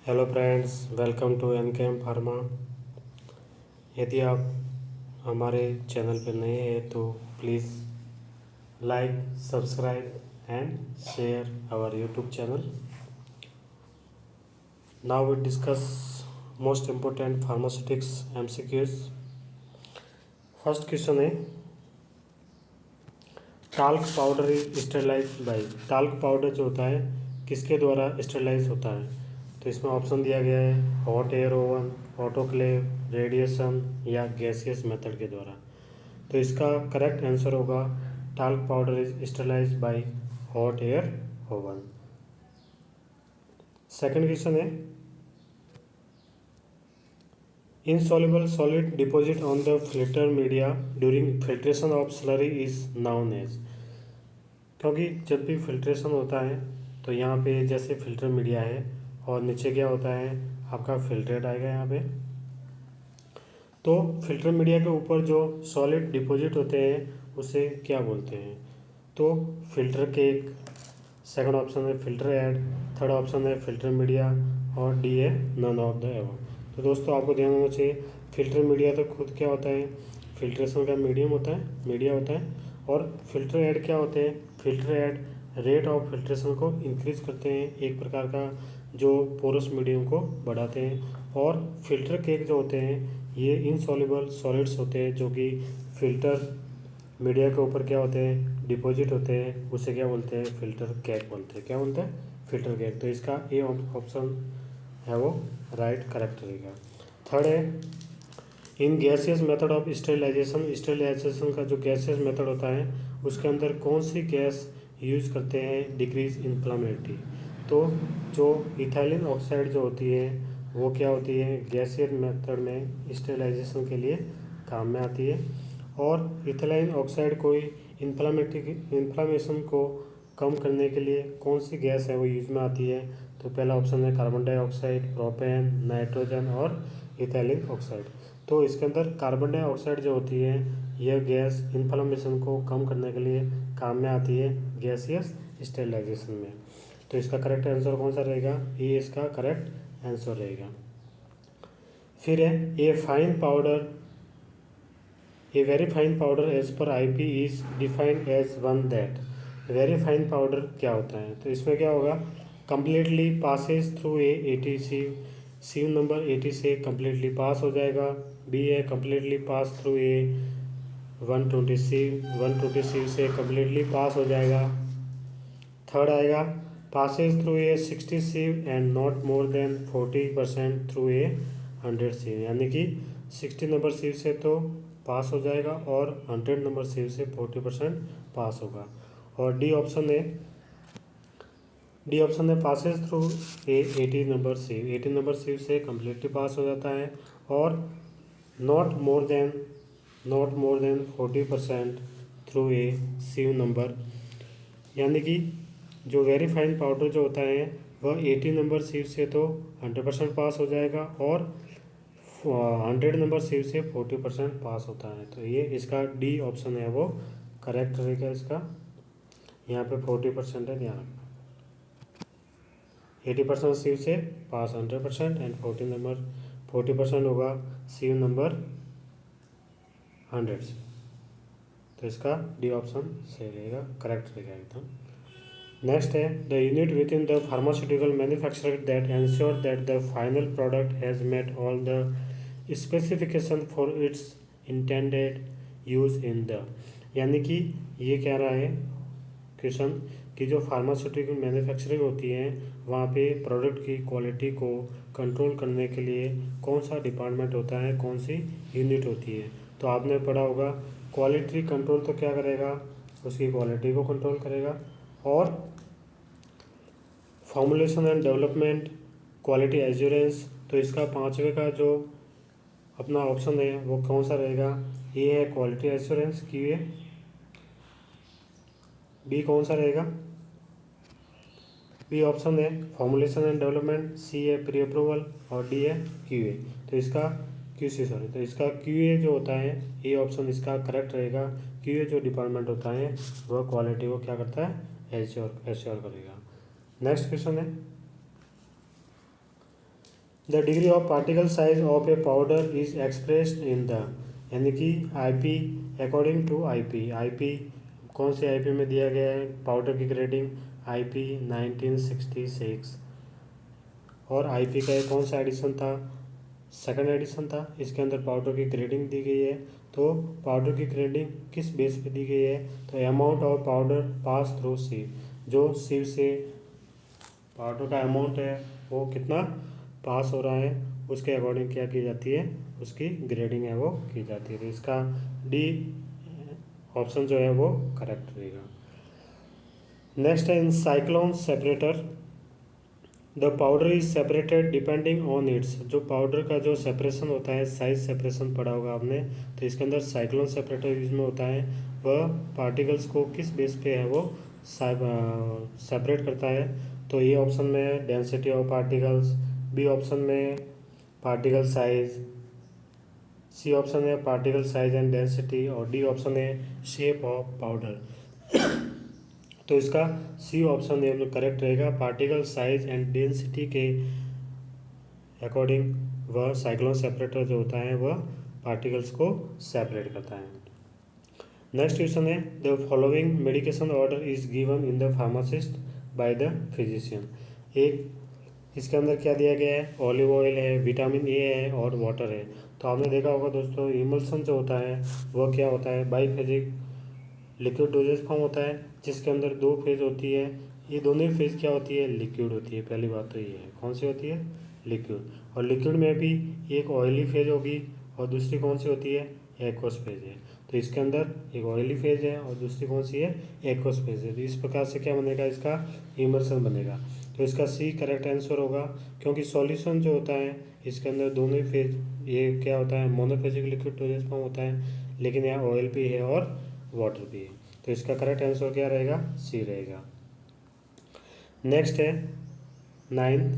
Hello friends, welcome to NKM pharma. यदि आप हमारे चैनल पर नए हैं तो please like, subscribe and share our YouTube channel. Now we discuss most important pharmaceutics MCQs. First question है, talc powder is sterilize by. Talc powder जो होता है किसके द्वारा स्टेरलाइज होता है? तो इसमें ऑप्शन दिया गया है hot air oven, autoclave, radiation या गैसियस मेथड के द्वारा। तो इसका करेक्ट आंसर होगा talc powder is sterilize by hot air oven. Second question है, insoluble solid deposit on the filter media during filtration of slurry is known as। क्योंकि जब भी फिल्ट्रेशन होता है तो यहाँ पे जैसे फिल्टर मीडिया है और नीचे क्या होता है आपका फिल्ट्रेट आएगा यहाँ पे। तो फिल्टर मीडिया के ऊपर जो सॉलिड डिपॉजिट होते हैं उसे क्या बोलते हैं? तो फिल्टर केक, सेकंड ऑप्शन है फिल्टर एड, थर्ड ऑप्शन है फिल्टर मीडिया और डी है नन ऑफ द एबव। तो दोस्तों आपको ध्यान होना चाहिए, फिल्टर मीडिया तो खुद क्या होता है, फिल्ट्रेशन का मीडियम होता है, मीडिया होता है। और फिल्टर एड क्या होते हैं? Filter aid rate of filtration को इंक्रीज करते हैं, एक प्रकार का जो पोरस मीडियम को बढ़ाते हैं। और फिल्टर केक जो होते हैं ये इनसॉल्युबल सॉलिड्स होते हैं जो कि फिल्टर मीडिया के ऊपर क्या होते हैं, डिपॉजिट होते हैं, उसे क्या बोलते हैं, फिल्टर केक बोलते हैं। क्या बोलते हैं? Filter cake. तो इसका ए ऑप्शन है वो राइट करेक्ट रहेगा। थर्ड है, in gaseous method of sterilization, sterilization का जो गैसियस मेथड होता है उसके अंदर कौन सी गैस यूज करते हैं डिक्रीज इन्फ्लामेबिलिटी? तो जो इथाइलिन ऑक्साइड जो होती है वो क्या होती है, गैसियस मेथड में स्टेरिलाइजेशन के लिए काम में आती है। और इथाइलिन ऑक्साइड कोई इन्फ्लामेशन को कम करने के लिए कौन सी गैस है वो यूज में आती है? तो पहला ऑप्शन है कार्बन डाइऑक्साइड, प्रोपेन, नाइट्रोजन और इथाइलिन ऑक्साइड। तो इसके अंदर कार्बन डाइऑक्साइड जो होती है यह गैस इन्फ्लामेशन को कम करने के लिए काम में आती है गैसियस स्टेरिलाइजेशन में। तो इसका करेक्ट आंसर कौन सा रहेगा? ये इसका करेक्ट आंसर रहेगा। फिर है a fine powder, a very fine powder as per IP is defined as one that. Very fine powder क्या होता है? तो इसमें क्या होगा, completely passes through a 80 sieve number 80 से कम्प्लीटली पास हो जाएगा। बी है कम्प्लीटली पास थ्रू ए 120 सीव से कम्प्लीटली पास हो जाएगा। थर्ड आएगा passes through a 60 sieve and not more than 40% through a 100 sieve, यानी कि 60 नंबर सीव से तो पास हो जाएगा और 100 नंबर सीव से 40% पास होगा। और डी ऑप्शन है passes through a 80 number sieve, 80 number sieve से कम्प्लीटली पास हो जाता है। और not more than 40% through a sieve number, यानी कि जो वेरी फाइन पाउडर जो होता है वह 80 नंबर सीव से तो 100% पास हो जाएगा और 100 नंबर सीव से 40% पास होता है। तो ये इसका डी ऑप्शन है वो करेक्ट रहेगा। इसका यहाँ पे 40% है, ध्यान रखना। 80% सीव से पास 100% एंड 40% होगा सीव नंबर 100 से। तो इसका डी ऑप्शन सही रहेगा, करेक्ट रहेगा एकदम। नेक्स्ट है the unit within the pharmaceutical manufacturer that ensure that the final product has met all the specification for its intended use in the, यानी कि ये कह रहा है क्वेश्चन कि जो फार्मास्यूटिकल मैन्युफैक्चरिंग होती है वहाँ पे प्रोडक्ट की क्वालिटी को कंट्रोल करने के लिए कौन सा डिपार्टमेंट होता है, कौन सी यूनिट होती है? तो आपने पढ़ा होगा क्वालिटी कंट्रोल तो क्या करेगा, उसकी क्वालिटी को कंट्रोल करेगा। और formulation and development, quality assurance, तो इसका पांचवे का जो अपना ऑप्शन है वो कौन सा रहेगा? ए है क्वालिटी एश्योरेंस, क्यूए। बी कौन सा रहेगा? बी ऑप्शन है फॉर्मुलेशन एंड डेवलपमेंट, सी है प्री अप्रूवल और डी है क्यूए। तो इसका तो इसका क्यूए जो होता है ए ऑप्शन इसका करेक्ट रहेगा। क्यूए जो डिपार्टमेंट होता है वह क्वालिटी को क्या करता है, एश्योर करेगा। नेक्स्ट क्वेश्चन है the degree of particle size of A powder is expressed in the, यानी कि आईपी, अकॉर्डिंग टू आईपी कौन से आईपी में दिया गया है पाउडर की ग्रेडिंग, आईपी 1966, और आईपी का कौन सा एडिशन था, सेकंड एडिशन था। इसके अंदर पाउडर की ग्रेडिंग दी गई है। तो पाउडर की ग्रेडिंग किस बेस पे दी गई है, तो amount of powder pass through sieve, जो सीव से पाउडर का अमाउंट है वो कितना पास हो रहा है उसके अकॉर्डिंग क्या की जाती है, उसकी ग्रेडिंग है वो की जाती है। तो इसका डी ऑप्शन जो है वो करेक्ट रहेगा। नेक्स्ट है in cyclone separator the powder is separated depending on its, जो पाउडर का जो सेपरेशन होता है, साइज सेपरेशन पढ़ा होगा आपने, तो इसके अंदर साइक्लोन सेपरेटर यूज में होता है। वह पार्टिकल्स को किस बेस पे है वो सेपरेट करता है। तो ए ऑप्शन में है density of particles, B option में पार्टिकल साइज, सी ऑप्शन है पार्टिकल साइज एंड डेंसिटी, और डी ऑप्शन है शेप ऑफ पाउडर। तो इसका सी ऑप्शन ये करेक्ट रहेगा। पार्टिकल साइज एंड डेंसिटी के अकॉर्डिंग वह साइक्लोन सेपरेटर जो होता है वह पार्टिकल्स को सेपरेट करता है। नेक्स्ट क्वेश्चन है the following medication order is given in the pharmacist by the physician. एक इसके अंदर क्या दिया गया है, ऑलिव ऑयल है, विटामिन ए है और वाटर है। तो आपने देखा होगा दोस्तों इमल्सन जो होता है वह क्या होता है, बाईफेजिक लिक्विड डोजेज फॉर्म होता है जिसके अंदर दो फेज होती है। ये दोनों फेज क्या होती है, लिक्विड होती है। पहली बात तो ये है, कौन सी होती है, लिक्विड। और लिक्विड में भी एक ऑयली फेज होगी और दूसरी कौन सी होती है, एक्वस फेज है। तो इसके अंदर एक ऑयली फेज है और दूसरी कौन सी है, एक्वस फेज है। तो इस प्रकार से क्या बनेगा, इसका इमर्सन बनेगा। तो इसका सी करेक्ट आंसर होगा, क्योंकि सॉल्यूशन जो होता है इसके अंदर दोनों ही फेज, ये क्या होता है मोनोफेजिक लिक्विड डोजेज फॉर्म होता है, लेकिन यहाँ ऑयल भी है और वाटर भी है। तो इसका करेक्ट आंसर क्या रहेगा, सी रहेगा। नेक्स्ट है 9th,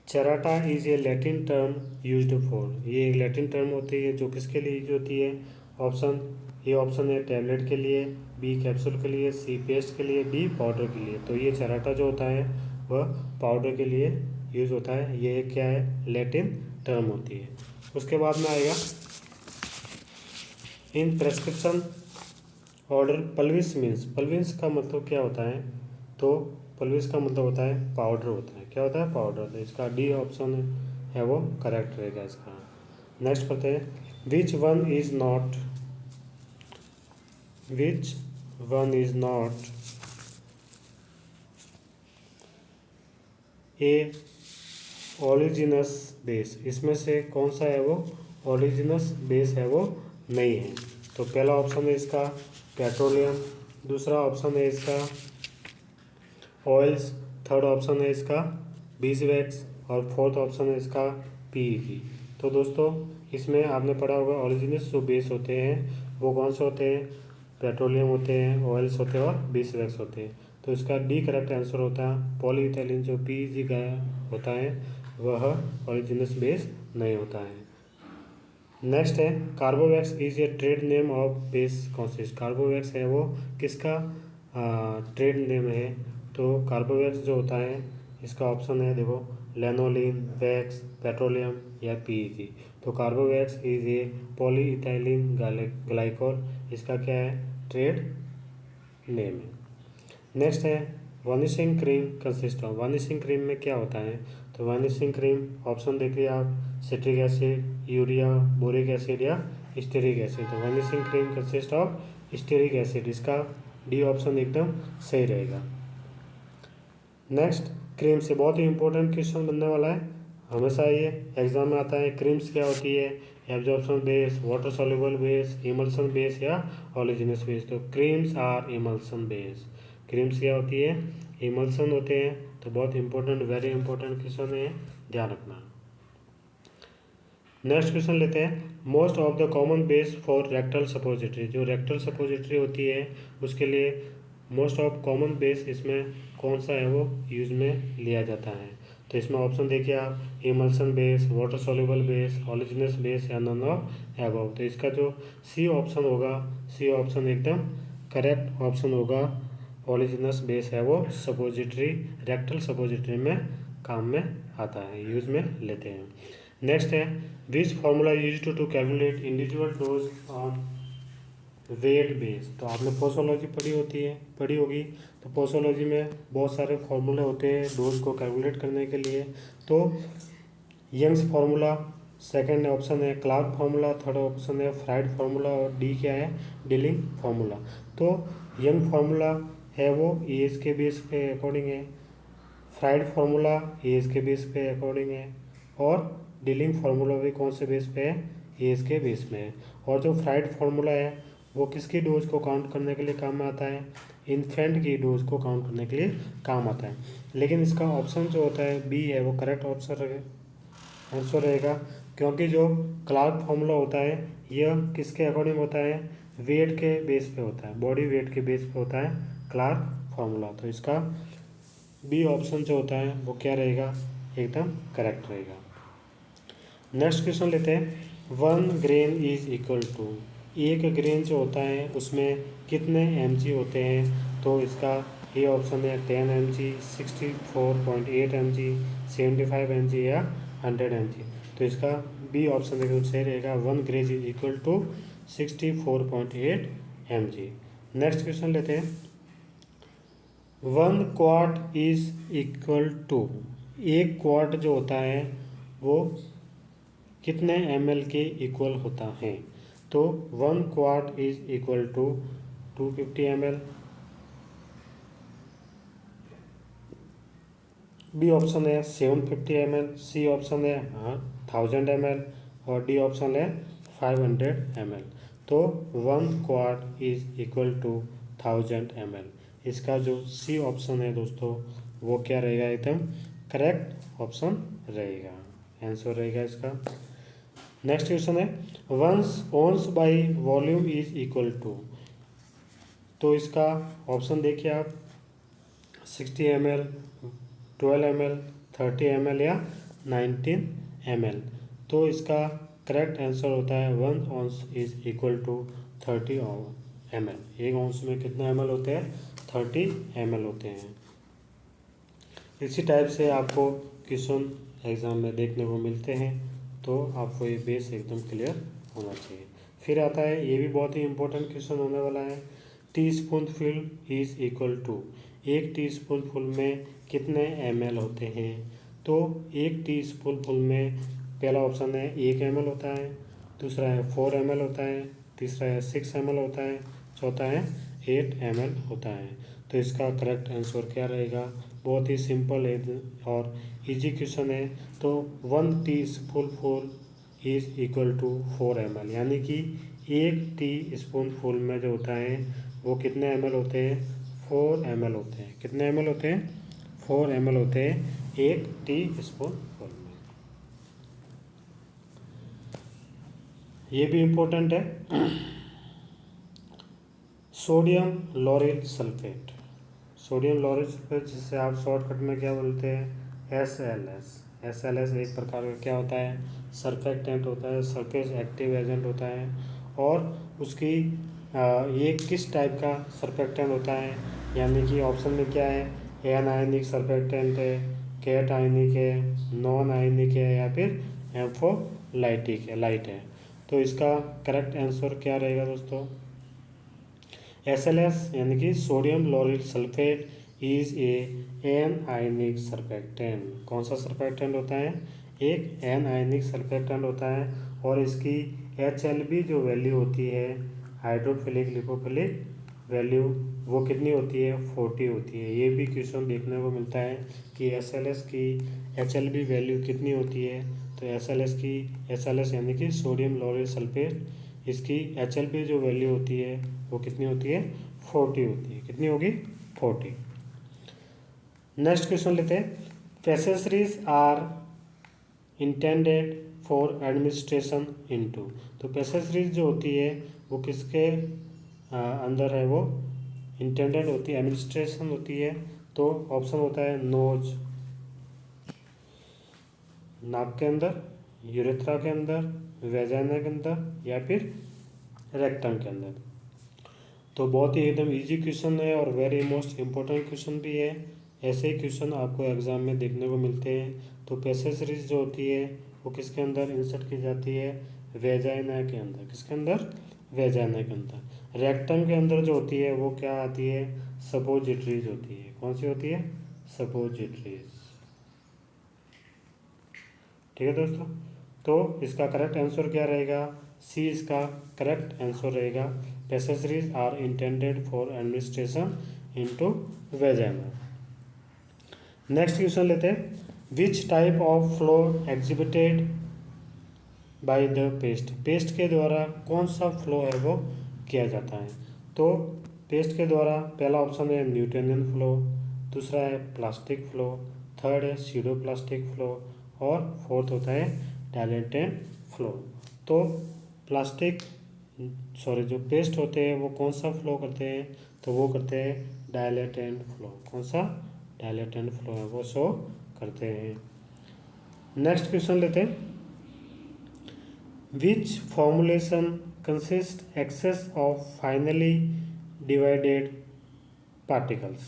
charta is a Latin term used for, ये एक लैटिन टर्म होती है जो किसके लिए यूज होती है। ऑप्शन ए ऑप्शन है टैबलेट के लिए, बी कैप्सूल के लिए, सी पेस्ट के लिए, डी पाउडर के लिए। तो ये चराटा जो होता है वह पाउडर के लिए यूज होता है। ये क्या है, लैटिन टर्म होती है। उसके बाद में आएगा इन प्रेस्क्रिप्शन ऑर्डर पल्विस मीन्स, पल्विस का मतलब क्या होता है, तो पल्विस का मतलब होता है पाउडर होता है। क्या होता है, पाउडर। तो इसका डी ऑप्शन है वो करेक्ट रहेगा इसका। नेक्स्ट पढ़ते हैं which one is not a oleaginous base, इसमें से कौन सा है वो ओलिजिनस बेस है वो नहीं है। तो पहला ऑप्शन है इसका पेट्रोलियम, दूसरा ऑप्शन है इसका ऑयल्स, थर्ड ऑप्शन है इसका बीसवैक्स और फोर्थ ऑप्शन है इसका पीईटी। तो दोस्तों इसमें आपने पढ़ा होगा ओरिजिनस जो बेस होते हैं वो कौन से होते हैं, पेट्रोलियम होते हैं, ऑयल्स होते हैं और बीसवैक्स होते हैं। तो इसका डी करेक्ट आंसर होता है पॉलीइथाइलिन जो पीईजी का होता है वह ओरिजिनस बेस नहीं होता है। नेक्स्ट है Corbevax is a trade name of base consist, Corbevax है वो किसका ट्रेड नेम है। तो कार्बोवैक्स जो होता है इसका ऑप्शन है देखो लेनोलिन, वैक्स, पेट्रोलियम या पीईजी। तो Corbevax is a polyethylene glycol, इसका क्या है, ट्रेड नेम है। नेक्स्ट है varnishing cream consist of, varnishing cream में क्या होता है। तो वार्निशिंग क्रीम ऑप्शन देखिए आप citric acid, urea, boric acid या स्टेरिक एसिड। तो varnishing cream consist of stearic acid, इसका डी ऑप्शन एकदम सही रहेगा। नेक्स्ट क्रीम से बहुत ही इंपॉर्टेंट क्वेश्चन बनने वाला है, हमेशा ये एग्जाम में आता है। क्रीम्स क्या होती है, absorption base, water soluble base, emulsion base या ओलिजिनस बेस। तो creams are emulsion base, creams क्या होती है, इमल्सन होते हैं। तो बहुत इंपॉर्टेंट, वेरी इंपॉर्टेंट क्वेश्चन है, ध्यान रखना। नेक्स्ट क्वेश्चन लेते हैं most of the common base for rectal suppository, जो रेक्टल सपोजिटरी होती है उसके लिए मोस्ट ऑफ कॉमन बेस इसमें कौन सा है वो यूज में लिया जाता है। तो इसमें ऑप्शन देखिए आप emulsion base, water soluble base, oleaginous base या नन ऑफ एबव। तो इसका जो सी ऑप्शन होगा, सी ऑप्शन एकदम करेक्ट ऑप्शन होगा, ओलिजिनस बेस है वो सपोजिटरी रेक्टल सपोजिटरी में काम में आता है, यूज में लेते हैं। नेक्स्ट है which formula use to calculate individual dose on weight base. तो आपने पोसोलॉजी पढ़ी होगी। तो पोसोलॉजी में बहुत सारे फार्मूले होते हैं डोज को कैलकुलेट करने के लिए। तो यंग्स फार्मूला सेकंड ऑप्शन है, क्लार्क फार्मूला थर्ड ऑप्शन है, फ्राइड फार्मूला, और डी क्या है, डिलिंग फार्मूला। तो यंग फार्मूला है वो एज के बेस पे अकॉर्डिंग है, फ्राइड फार्मूला एज के बेस पे अकॉर्डिंग है, और डिलिंग फार्मूला भी कौन से बेस पे है, एज के बेस में है। और जो फ्राइड फार्मूला है वो किसकी डोज को काउंट करने के लिए काम में आता है, इन्फेंट की डोज को काउंट करने के लिए काम आता है। लेकिन इसका ऑप्शन जो होता है बी है वो करेक्ट ऑप्शन आंसर रहेगा, क्योंकि जो क्लार्क फार्मूला होता है यह किसके अकॉर्डिंग होता है, वेट के बेस पे होता है, बॉडी वेट के बेस पे होता है क्लार्क फार्मूला। तो इसका बी ऑप्शन जो होता है वो क्या रहेगा, एकदम करेक्ट रहेगा। नेक्स्ट क्वेश्चन लेते हैं, 1 ग्रेन इज इक्वल टू, एक ग्रेन जो होता है उसमें कितने mg होते हैं। तो इसका ए ऑप्शन है 10 mg, 64.8 mg, 75 mg या 100 mg। तो इसका बी ऑप्शन एकदम सही रहेगा, 1 grain is equal to 64.8 mg। Next question लेते हैं, 1 क्वार्ट इज इक्वल टू, एक क्वार्ट जो होता है वो कितने ml के इक्वल होता है। तो 1 quart is equal to 250 ml। B option है 750 ml, सी ऑप्शन है 1000 ml, और डी ऑप्शन है 500 ml। तो 1 quart is equal to 1000 ml। इसका जो सी ऑप्शन है दोस्तों वो क्या रहेगा, एकदम करेक्ट ऑप्शन रहेगा, आंसर रहेगा इसका। नेक्स्ट क्वेश्चन है, ounce by volume is equal to. तो इसका ऑप्शन देखिए आप, 60 ml, 12 ml, 30 ml या 19 ml। तो इसका करेक्ट आंसर होता है 1 ounce is equal to 30 ml। एक ounce में कितने ml होते हैं, 30 ml होते हैं। इसी टाइप से आपको क्वेश्चन एग्जाम में देखने को मिलते हैं, तो आपको ये बेस एकदम क्लियर होना चाहिए। फिर आता है, ये भी बहुत ही इंपॉर्टेंट क्वेश्चन होने वाला है, teaspoonful is equal to, एक टी स्पून फुल में कितने ml होते हैं। तो एक टी स्पून फुल में पहला ऑप्शन है 1 ml होता है, दूसरा है 4 ml होता है, तीसरा है 6 ml होता है, चौथा है 8 ml होता है। तो इसका करेक्ट आंसर क्या रहेगा, बहुत ही सिंपल है और इजी क्वेश्चन है। तो 1 teaspoonful is equal to 4 ml, यानी कि एक टी स्पून फुल में जो होता है वो कितने ml होते हैं, 4 ml होते हैं। कितने ml होते हैं, 4 ml होते हैं एक टी स्पून फुल में। ये भी इम्पोर्टेंट है, sodium lauryl sulphate. Sodium lauryl sulphate जिसे आप शॉर्टकट में क्या बोलते हैं, SLS एक प्रकार का क्या होता है, सरफेक्टेंट होता है, सरफेस एक्टिव एजेंट होता है। और उसकी ये किस टाइप का सरफेक्टेंट होता है, यानी कि ऑप्शन में क्या है, एन आयनिक सरफेक्टेंट है, कैट आयनिक है, नॉन आयनिक है, या फिर एम्फोलाइटिक है, लाइट है। तो इसका करेक्ट आंसर क्या रहेगा दोस्तों, SLS यानी कि sodium lauryl sulphate is A an ionic surfactant. कौन सा सरफेक्टेंट होता है, एक एन आयनिक सरफेक्टेंट होता है। और इसकी HLB जो वैल्यू होती है, हाइड्रोफिलिक लिपोफिलिक वैल्यू, वो कितनी होती है, 40 होती है। ये भी क्वेश्चन देखने को मिलता है कि SLS की HLB वैल्यू कितनी होती है। तो SLS यानी कि सोडियम लॉरेल सल्फेट, इसकी HLB जो वैल्यू होती है वो कितनी होती है, 40 होती है। कितनी होगी, 40। नेक्स्ट क्वेश्चन लेते हैं, pessaries are intended for administration into. तो पैसेसरीज जो होती है वो किसके अंदर है, वो इंटेंडेड होती है, एडमिनिस्ट्रेशन होती है। तो ऑप्शन होता है नोज, नाक के अंदर, यूरेथ्रा के अंदर, वेजाइना के अंदर, या फिर रेक्टम के अंदर। तो बहुत ही एकदम इजी क्वेश्चन है और वेरी मोस्ट इम्पोर्टेंट क्वेश्चन भी है। ऐसे ही क्वेश्चन आपको एग्ज़ाम में देखने को मिलते हैं। तो पैसेज सीरीज जो होती है वो किसके अंदर इंसर्ट की जाती है? वेजाइना के अंदर। किसके अंदर? वेजाइना के अंदर। रेक्टम के अंदर जो होती है वो क्या आती है? सपोजिटरीज होती है। कौन सी होती है? सपोजिटरीज। ठीक है दोस्तों, तो इसका करेक्ट आंसर क्या रहेगा? सी इसका करेक्ट आंसर रहेगा। Pessaries are intended for administration into vagina. Next question लेते हैं। Which type of flow exhibited by the paste? Paste के द्वारा कौन सा फ्लो है वो किया जाता है? तो पेस्ट के द्वारा पहला ऑप्शन है न्यूटोनियन फ्लो, दूसरा है प्लास्टिक फ्लो, थर्ड है सीडो प्लास्टिक फ्लो और फोर्थ होता है डायलेटेंट फ्लो। तो प्लास्टिक जो पेस्ट होते हैं वो कौन सा फ्लो करते हैं? तो वो करते हैं डायलेटेंट फ्लो। कौन सा? डायलेटेंट फ्लो है वो शो करते हैं। नेक्स्ट क्वेश्चन लेते हैं। Which formulation consist excess of finely divided particles?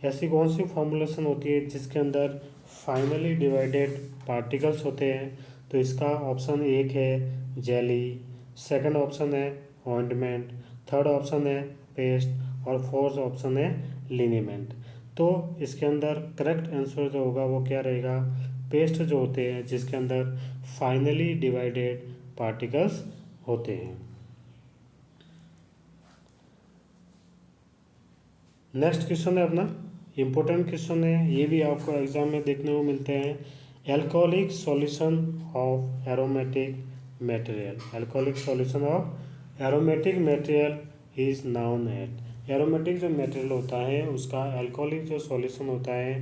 ऐसी कौन सी फॉर्मूलेशन होती है जिसके अंदर फाइनली डिवाइडेड पार्टिकल्स होते हैं? तो इसका ऑप्शन एक है जेली, सेकंड ऑप्शन है ऑइंटमेंट, थर्ड ऑप्शन है पेस्ट और फोर्थ ऑप्शन है लिनीमेंट। तो इसके अंदर करेक्ट आंसर जो होगा वो क्या रहेगा? पेस्ट जो होते हैं जिसके अंदर फाइनली डिवाइडेड पार्टिकल्स होते हैं। नेक्स्ट क्वेश्चन है अपना इम्पोर्टेंट क्वेश्चन है, ये भी आपको एग्जाम में देखने को मिलते हैं। Alcoholic solution of aromatic material. Alcoholic solution of aromatic material is known at. Aromatic जो मटेरियल होता है उसका एल्कोहलिक जो सॉल्यूशन होता है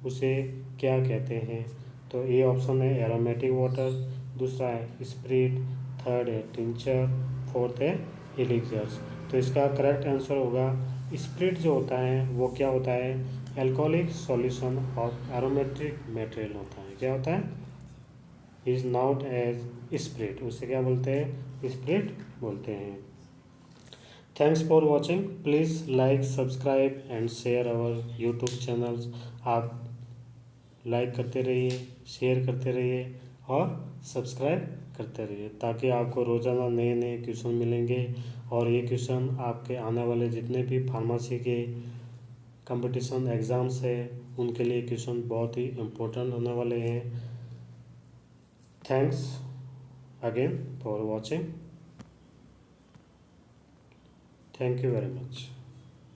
उसे क्या कहते हैं? तो ए ऑप्शन है एरोमेटिक वाटर, दूसरा है स्प्रिट, थर्ड है टिंचर, फोर्थ है एलिक्सर्स। तो इसका करेक्ट आंसर होगा स्प्रिट जो होता है वो क्या होता है? Alcoholic solution of aromatic material होता है। क्या होता है? इज नॉट एज स्प्रिट, उसे क्या बोलते हैं? स्प्रिट बोलते हैं। Thanks for watching. Please like, subscribe and share our YouTube channels. आप लाइक करते रहिए, शेयर करते रहिए और सब्सक्राइब करते रहिए ताकि आपको रोज़ाना नए नए क्वेश्चन मिलेंगे। और ये क्वेश्चन आपके आने वाले जितने भी फार्मेसी के कंपटीशन एग्ज़ाम्स है उनके लिए क्वेश्चन बहुत ही इम्पोर्टेंट होने वाले हैं। Thanks again for watching. Thank you very much.